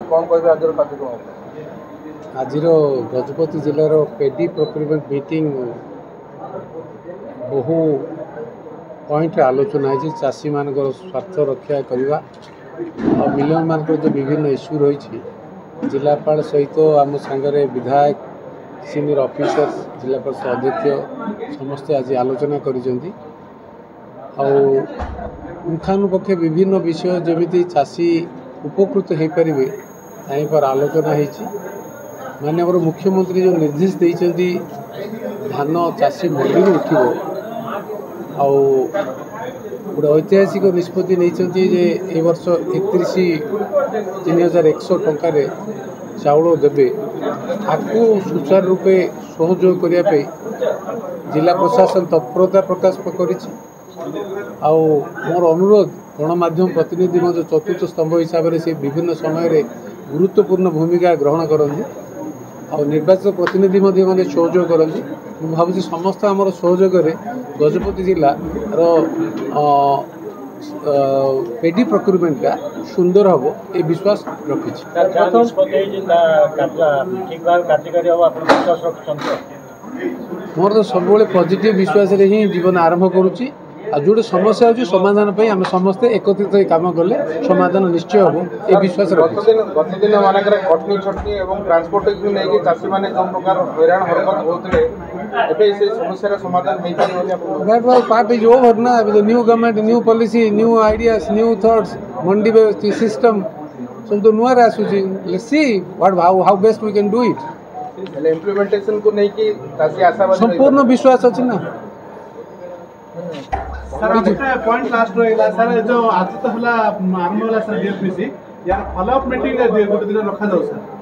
कौन कहबे आज कार्यक्रम आज गजपति जिलार पेडी प्रोक्यूरमेंट मीटिंग बहु पॉइंट आलोचना है चाषी मान स्वार्थ रक्षा करवा और मिलियन मान जो विभिन्न इश्यू रही जिलापाल सहित आम सांगरे विधायक सीनियर ऑफिसर्स जिला परिषद अध्यक्ष समस्ते आज आलोचना पुंखानुपुखे विभिन्न विषय जमी चाषी उपकृत हो पारे पर आलोचना होती माननीय मुख्यमंत्री जो निर्देश देते धान चाषी मंडी उठो गोटे ऐतिहासिक निष्पत्ति नहीं ए वर्ष 31,3100 टंकार चाउल देवे आपको सुचारू रूपे सहयोग करने जिला प्रशासन तत्परता प्रकाश कर मोर अनुरोध गणमाध्यम प्रतिनिधि चतुर्थ स्तंभ हिसाब से विभिन्न समय गुरुत्वपूर्ण भूमिका ग्रहण करते और निर्वाचित प्रतिनिधि सहयोग करती भावी समस्त आमर सहयोग गजपति जिलार पेडी प्रोक्यूरमेंट का सुंदर हम ये विश्वास रखी मोर तो सब पॉजिटिव विश्वास ही जीवन आरंभ करुच्ची आ जो समस्या हो समाधान पे आम समस्ते एकत्रित काम कले समाधान निश्चय हम ये विश्वास गतदिन मानक कटनी छटनी और ट्रांसपोर्ट नहीं चाषी मैंने जो प्रकार हैरान हरकत होते समस्या समाधान पार्ट इज ओवर ना new government new policy new ideas new thoughts mandi system सब तो नुआ आसूची let's see what how best we can do it implementation को नहीं कि चाषी आशावादी संपूर्ण विश्वास अच्छी ना पॉइंट लास्ट रहा सर जो आज तो आरंभ होला सर डीएफपीसी यार फॉलोअप मीटिंग गोटे दिन रखा जाऊ सर